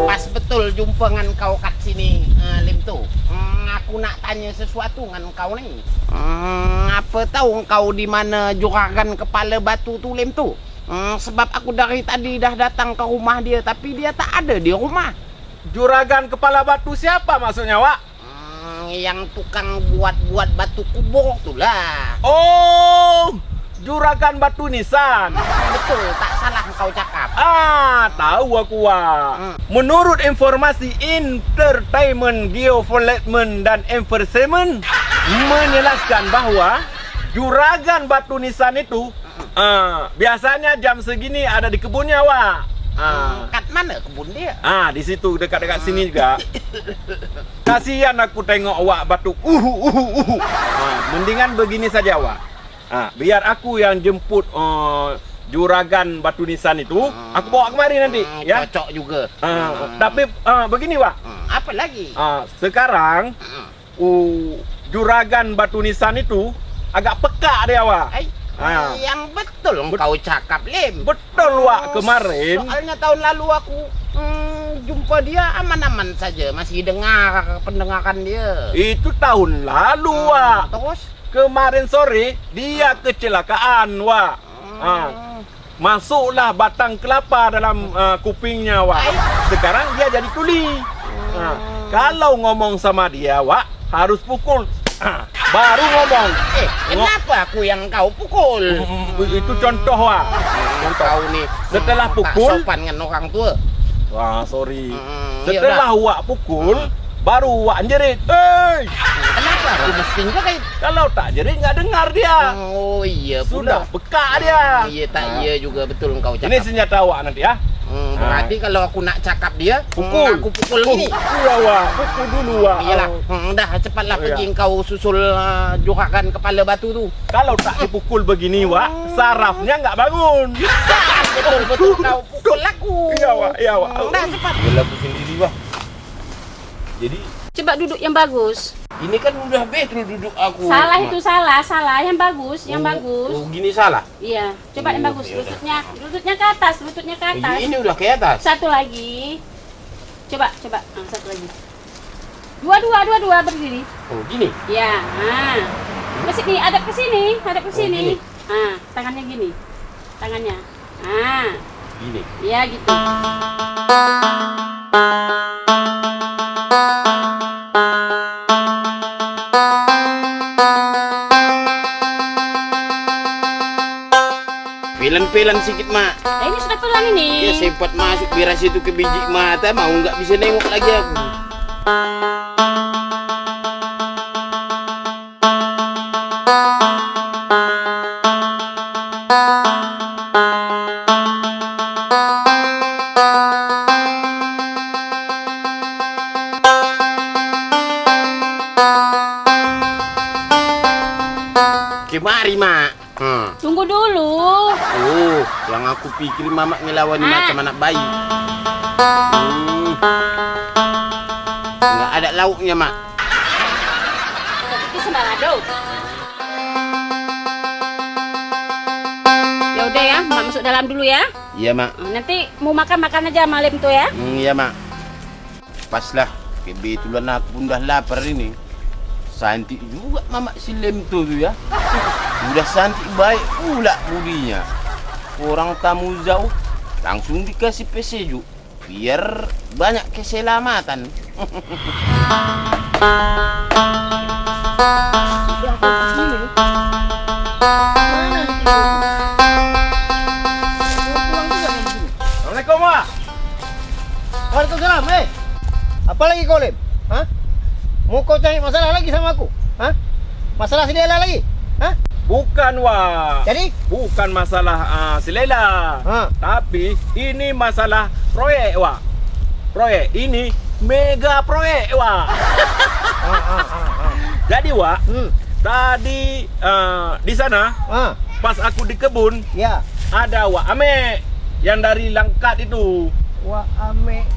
Pas betul jumpengan kau kat sini Lim tuh. Aku nak tanya sesuatu dengan kau ni. Apa tahu kau di mana juragan kepala batu tu lem tu? Sebab aku dari tadi dah datang ke rumah dia tapi dia tak ada di rumah. Juragan kepala batu siapa maksudnya, Wak? Yang tukang buat batu kubur tu lah. Oh, juragan batu nisan. Betul, tak salah kau cakap. Tahu aku, Wak. Menurut informasi Entertainment Geodevelopment dan Enforcement menjelaskan bahwa juragan batu nisan itu biasanya jam segini ada di kebunnya, Wak. Kat mana kebun dia? Di situ dekat-dekat sini juga. Kasihan aku tengok Wak batu. Mendingan begini saja, Wak. Biar aku yang jemput juragan batu nisan itu, aku bawa kemari nanti, ya. Cocok juga. Tapi begini, Wak. Apa lagi? Sekarang juragan batu nisan itu agak peka dia, Wak. Yang betul kau cakap, Lim. Betul, Wak. Kemarin soalnya tahun lalu aku jumpa dia aman-aman saja, masih dengar pendengaran dia. itu tahun lalu, Wak. Terus Kemarin sore dia kecelakaan, Wak. Masuklah batang kelapa dalam kupingnya, Wak. Sekarang dia jadi tuli. Kalau ngomong sama dia, Wak, harus pukul. Baru ngomong. Kenapa aku yang kau pukul? Itu contoh, Wak. Kau ni Setelah tak pukul, sopan dengan orang tua. wah, sorry. Yaudah. Setelah Wak pukul, baru Wak jerit. Kenapa aku mesti jerit? Kalau tak jerit nggak dengar dia. Oh iya Sudah pula. peka dia. Iya tak iya juga, betul kau Ini cakap. senjata Wak nanti, ya. Berarti kalau aku nak cakap dia, Pukul. aku pukul gini. Iya, Wak. Pukul dulu, Wak. Iyalah, dah cepatlah Oh, pergi kau susul juragan kepala batu tu. Kalau tak dipukul begini, Wak, sarafnya nggak bangun. Betul kau pukul aku. Iya, Wak. Iya, Wak. Dah cepat. Yelah aku sendiri, Wak. Jadi Coba duduk yang bagus. Ini kan udah betul duduk aku. Salah itu salah yang bagus, yang bagus. Oh, gini salah. Iya, coba yang bagus. Lututnya ke atas, lututnya ke atas. Ini udah ke atas. Satu lagi. Coba. Satu lagi. Dua berdiri. Oh, gini. Ya, masih nih, hadap ke sini. gini. Tangannya gini. Tangannya. Gini. Ya gitu. Pelan-pelan sikit, Mak. Ini sudah pelan ini. Ya sempat masuk biras itu ke biji mata, mau nggak bisa nengok lagi aku. Kemari, Mak. Tunggu dulu. Oh, yang aku pikir Mamak ngelawan macam anak bayi. Nggak ada lauknya, Mak. Itu sembalado. Ya udah ya, Mak masuk dalam dulu ya. Iya, Mak. Nanti mau makan aja malam tuh ya. Iya, Mak. Pas lah. Kebetulan aku pun dah lapar ini. Cantik juga Mamak si Lem tu ya. Udah cantik baik pula budinya. Orang tamu jauh langsung dikasih pesejuk biar banyak keselamatan. Assalamualaikum, Wak. Waalaikumsalam. Apa lagi kau, Lem? Mau kau cari masalah lagi sama aku? Masalah si Lela lagi? Bukan, Wak. Jadi? Bukan masalah si Lela. Tapi ini masalah proyek, Wak. Proyek ini mega proyek, Wak. Jadi, Wak, tadi di sana pas aku di kebun Ya. ada Wak Ame yang dari Langkat itu. Wah, Ame.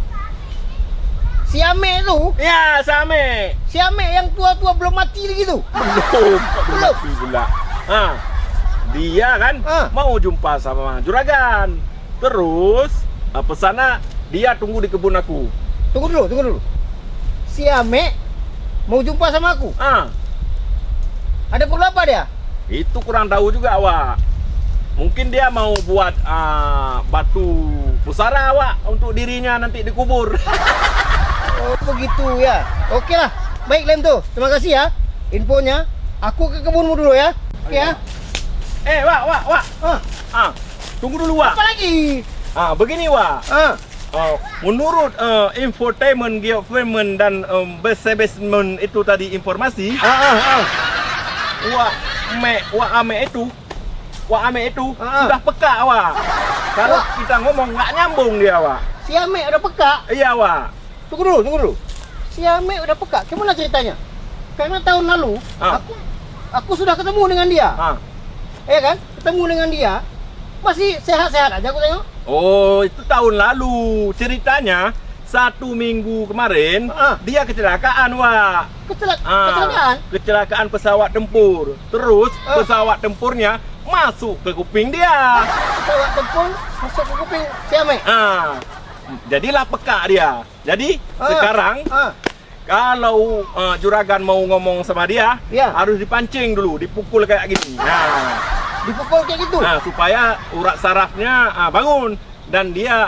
Si Ame tu? Ya, si Ame. Si Ame yang tua-tua belum mati lagi tu? Belum mati pula. Dia kan mau jumpa sama juragan. Terus pesana dia tunggu di kebun aku. Tunggu dulu. Si Ame mau jumpa sama aku? Ada perlu apa dia? Itu kurang tahu juga, Wak. Mungkin dia mau buat batu pusara, Wak, untuk dirinya nanti dikubur. Oh begitu ya. Oke lah. Baik Lem tuh. Terima kasih ya. Infonya. Aku ke kebunmu dulu ya. Oke ya. Wak. Tunggu dulu, Wak. Apa lagi? Begini, Wak. Menurut infotainment, geofenment dan basement itu tadi informasi, Wak Ame itu sudah peka, Wak. Kalau kita ngomong nggak nyambung dia, Wak. Si Ame udah peka. Iya, Wak. Tunggu dulu. Si Ame udah peka. Gimana ceritanya? Karena tahun lalu aku sudah ketemu dengan dia. Ya kan? Ketemu dengan dia. Masih sehat-sehat aja aku tengok. Oh, itu tahun lalu. Ceritanya 1 minggu kemarin dia kecelakaan, Wak. Kecelakaan? Kecelakaan pesawat tempur. Terus pesawat tempurnya masuk ke kuping dia. Pesawat tempur masuk ke kuping si Ame. Jadilah peka dia. Jadi sekarang kalau juragan mau ngomong sama dia, harus dipancing dulu, dipukul kayak gini. Dipukul kayak gitu? Supaya urat sarafnya bangun dan dia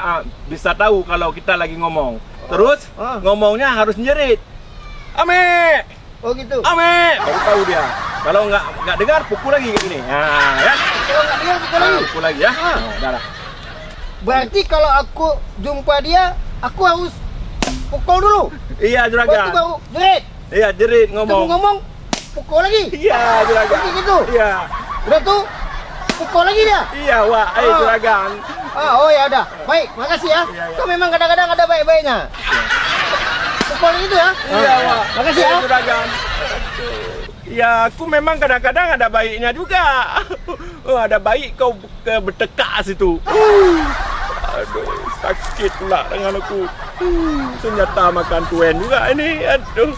bisa tahu kalau kita lagi ngomong. Terus ngomongnya harus njerit. Ame! Oh gitu? Ame! Baru tahu dia. Kalau nggak dengar, pukul lagi kayak gini. Ya. Kalau nggak dengar, pukul lagi? Pukul lagi ya. Udah lah. Berarti kalau aku jumpa dia, aku harus pukul dulu? Iya, juragan. Baru jerit? Iya, jerit ngomong. Ngomong, pukul lagi? Iya, juragan. Gitu? Iya. Udah tuh, pukul lagi dia? Iya, Wak. Ayo, juragan. Oh ya udah. Baik, makasih ya. Kau memang kadang-kadang ada baik-baiknya. Pukul gitu ya? Iya, Wak. Makasih ya. Juragan. Ya, aku memang kadang-kadang ada baiknya juga. Ada baik kau bertekak situ. Aduh, sakit pula dengan aku. Senjata makan tuen juga ini. Aduh.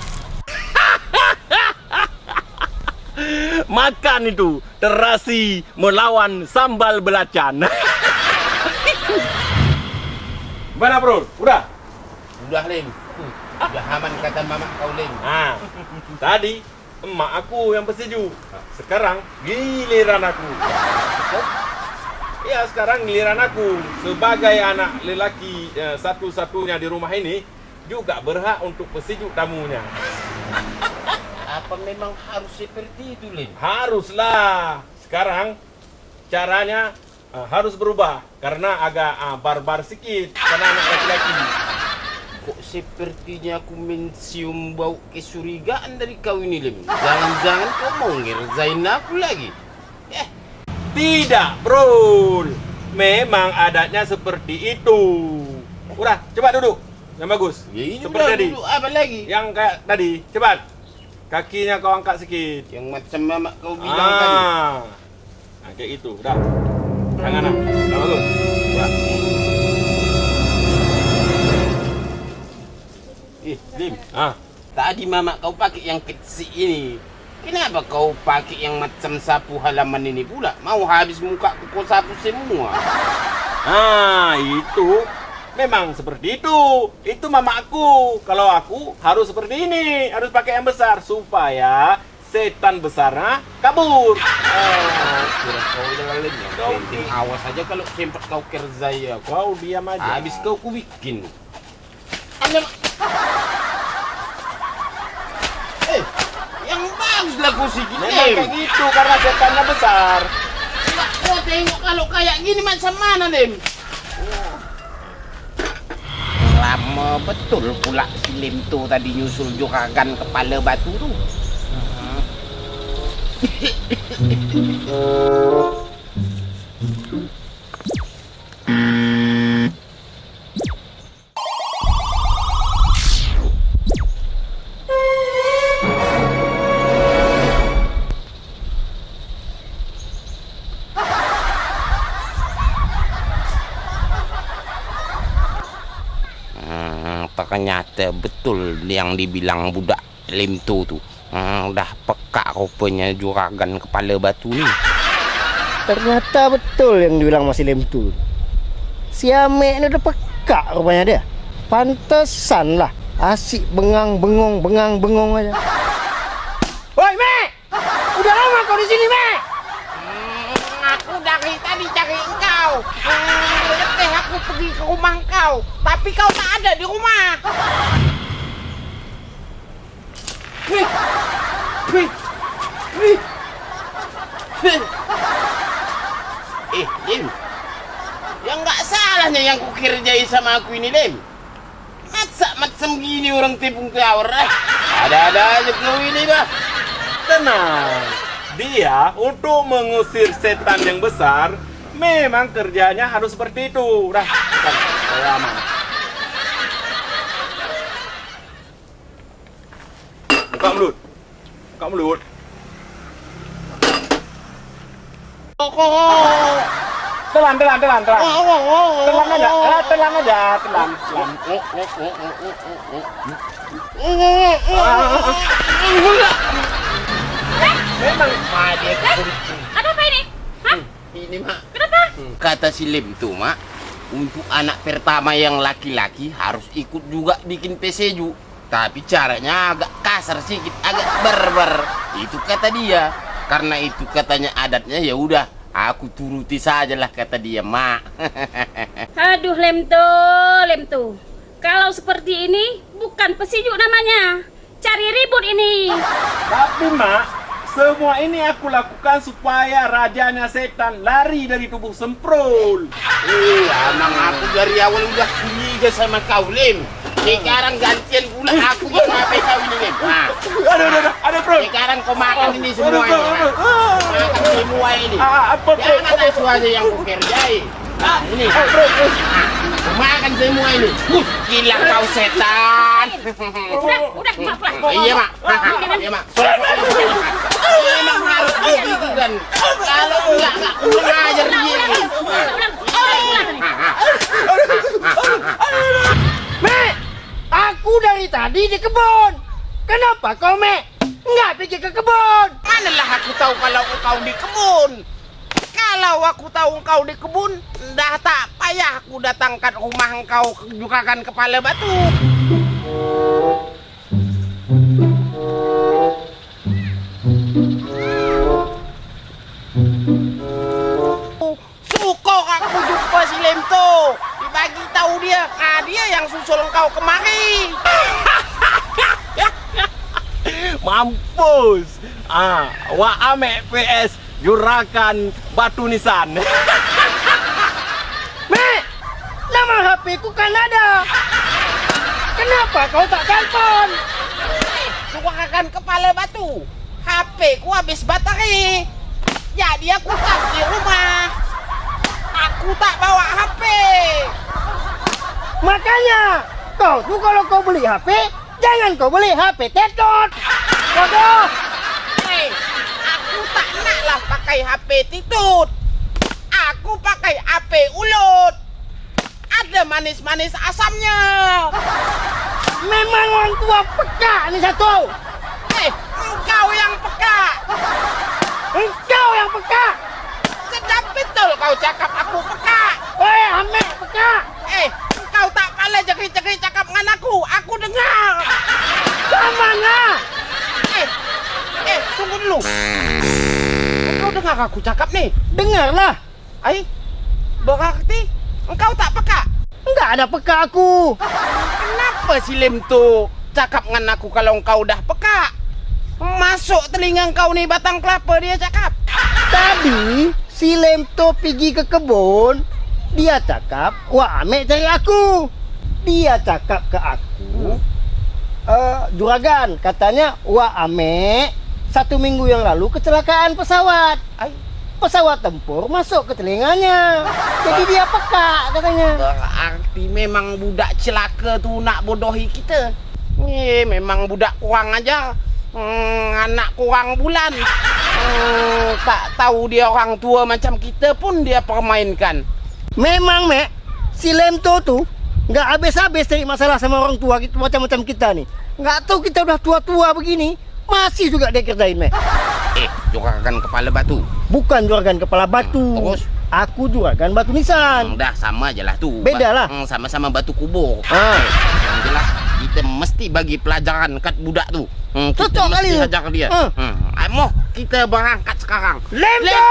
Makan itu terasi melawan sambal belacan. Mana, Bro? Udah? Udah, Lem. Udah aman kata mama kau, Lem. Tadi emak aku yang bersetuju. Sekarang giliran aku. Ya, sekarang giliran aku sebagai anak lelaki satu-satunya di rumah ini juga berhak untuk bersetuju tamunya. Apa memang harus seperti itu, Lem? Haruslah. Sekarang caranya harus berubah karena agak barbar sedikit karena anak laki-laki. Kok sepertinya aku mencium bau kecurigaan dari kau ini, Lem. Jangan-jangan kau mau ngerjain aku lagi? Tidak, Bro. Memang adatnya seperti itu. Udah, cepat duduk. Yang bagus. Ya ini seperti udah tadi. dulu, apa lagi? Yang kayak tadi. Cepat. Kakinya kau angkat sedikit. Yang macam mama kau bilang tadi. Nah, kayak itu. Udah. Tangan. Udah bagus. Udah. Lim. Tadi mama kau pakai yang kecil ini. Kenapa kau pakai yang macam sapu halaman ini pula? Mau habis muka kau sapu semua. Itu memang seperti itu. Itu mama aku. Kalau aku harus seperti ini. Harus pakai yang besar supaya setan besarnya kabur. Kira kau udah Lem ya. Penting awas aja kalau sempat kau kerja ya. Kau diam aja. Habis kau ku bikin. Yang baguslah kau sikit. Memang kayak gitu karena setannya besar. Kau tengok kalau kayak gini macam mana, Lem? Lama betul pula si Lem tu tadi nyusul juragan kepala batu tu. Ternyata betul yang dibilang budak Lem tu. Udah peka rupanya juragan kepala batu ni. Ternyata betul yang dibilang masih Lem tu. Si Ame ni udah peka rupanya dia. Pantesan lah asik bengang bengong aja. Woi, Me! Udah pergi ke rumah kau, tapi kau tak ada di rumah. Lim, yang nggak salahnya yang ku kerjai sama aku ini, Lim. Masa macam gini orang tepung tawar. Ada-ada aja kau ini, bah. Tenang. Dia untuk mengusir setan yang besar memang kerjanya harus seperti itu. Dah, saya aman. Buka mulut. Buka mulut. Telan. Telan aja. Telan aja. Telan. Memang dia Ada apa ini? Hah? ini, Mak. Kenapa? Kata si Lim tuh, Mak, untuk anak pertama yang laki-laki harus ikut juga bikin peseju. Tapi caranya agak kasar sedikit, agak barbar. Itu kata dia. Karena itu katanya adatnya, ya udah, aku turuti sajalah kata dia, Mak. Aduh, Lem tuh. Kalau seperti ini bukan pesejuk namanya. Cari ribut ini. Tapi Mak, semua ini aku lakukan supaya rajanya setan lari dari tubuh Semprul. Emang aku dari awal udah curiga sama kau, Lim. Sekarang gantian pula aku yang ngapain kau ini, Lim. Nah, Ada bro. sekarang kau makan ini semua ini. Makan semua ini. Apa bro? Jangan ada suara yang ku kerjai. Nah, ini. Kau makan semua ini. Gila kau setan. Udah, Mak pulang. Iya, Mak. Iya, Mak. Memang harus begitu kan. Kalau enggak aku ngajar dia. Mek, aku dari tadi di kebun. Kenapa kau, Mek, nggak pergi ke kebun? Manalah aku tahu kalau kau di kebun. Kalau aku tahu kau di kebun, dah tak payah aku datangkan rumah engkau juragan kepala batu. Syukur aku jumpa si Lemto. Dibagi tahu dia, dia yang susul engkau kemari. Mampus. Wak ame PS juragan batu nisan. Mek, nama HP ku kan ada. Kenapa kau tak telepon? Juragan kepala batu. HP ku habis baterai. Jadi aku tak di rumah. Aku tak bawa HP. Makanya, kau tuh kalau kau beli HP, jangan kau beli HP tetot. Bodoh. Aku tak naklah pakai HP titut. Aku pakai HP ulut. Ada manis-manis asamnya. Memang orang tua peka nih satu. Engkau yang peka. Engkau yang peka. Sedap betul kau cakap aku peka. Ame peka. Engkau tak boleh jekit-jekit cakap dengan aku. Aku dengar. Sama ngah. Tunggu dulu. Engkau dengar aku cakap nih? Dengarlah. Berarti engkau tak peka. Enggak ada peka aku. Kenapa si Lem tuh cakap dengan aku kalau engkau dah peka? Masuk telinga engkau nih batang kelapa dia cakap. Tadi si Lemto pergi ke kebun. Dia cakap, wah Ame cari aku. Dia cakap ke aku, juragan, katanya wah Ame 1 minggu yang lalu kecelakaan pesawat. Pesawat tempur masuk ke telinganya. Jadi dia peka katanya. Berarti memang budak celaka tuh nak bodohi kita. Memang budak kurang ajar. Anak kurang bulan. Tak tahu dia orang tua macam kita pun dia permainkan. Memang, Mek, si Lemto tuh nggak habis-habis cari masalah sama orang tua gitu, macam-macam kita nih. Nggak tahu kita udah tua-tua begini, masih juga dia kerjain, Mek. Juragan kepala batu. Bukan juragan kepala batu. Terus? Aku juragan batu nisan. Dah sama aja lah tuh. Beda lah. Sama-sama batu kubur. Yang jelas kita mesti bagi pelajaran kat budak tuh. Kita Cocok mesti kali. hajar dia. Ayo, kita berangkat sekarang. Lemto!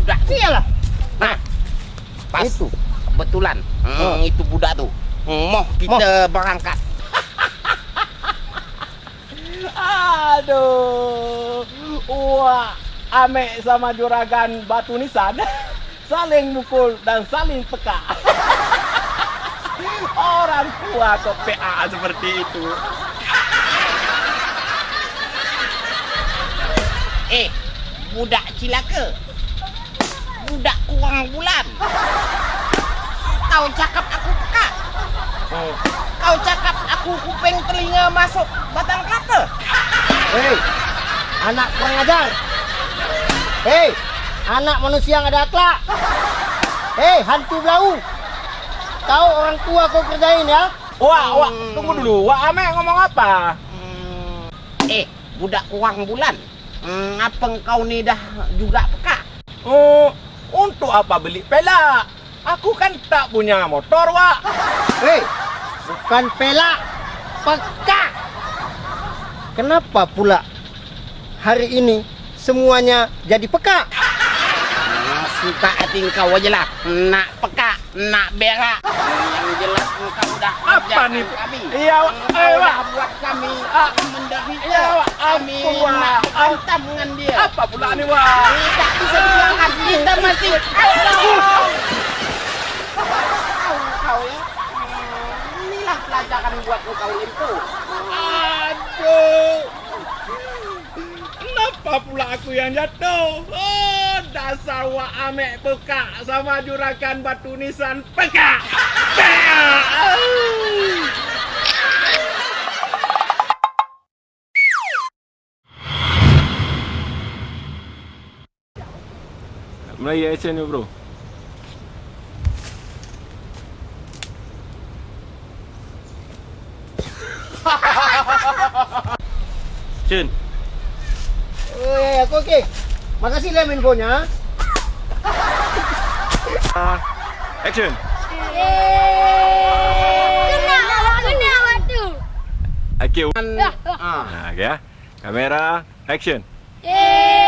budak sialah. Nah, pas Itu. kebetulan itu budak tuh. Mau kita berangkat. Aduh. Wah, Ame sama juragan Batu Nisan saling mukul dan saling peka. Orang tua kok PA seperti itu. Budak cilaka. Budak kurang bulan. Kau cakap aku peka. Kau cakap aku kuping telinga masuk batang kelapa. Hei, anak kurang ajar. Hei, anak manusia yang ada akhlak. Hei, hantu belau. Kau orang tua kau kerjain ya. Wah, tunggu dulu. Wah, Ame ngomong apa? Budak kurang bulan. Apa engkau nih dah juga peka? Oh, untuk apa beli pelak? Aku kan tak punya motor, Wak. Hei, bukan pelak, peka. Kenapa pula hari ini semuanya jadi peka? Suka hati engkau aja lah. Nak peka, nak berak. Yang jelas engkau dah Apa ajarkan nih? kami. Iya, Engkau Wak. dah buat kami menderita. Iya, Wak. Kami Ampun, Wak. nak hantam dengan dia. Apa pula nih, Wak? Tak bisa dibiarkan. Kita masih kau ya. Inilah pelajaran buat kau itu. Aduh. Kenapa pula aku yang jatuh? Oh, dasar Wak Ame peka sama juragan Batu Nisan peka. Mulai action ni, bro. Cun. Oh ya, ya, oke. Makasih lah infonya. Action. Kena waktu. Okay. Nah, okay, ya. Kamera, action. Eh.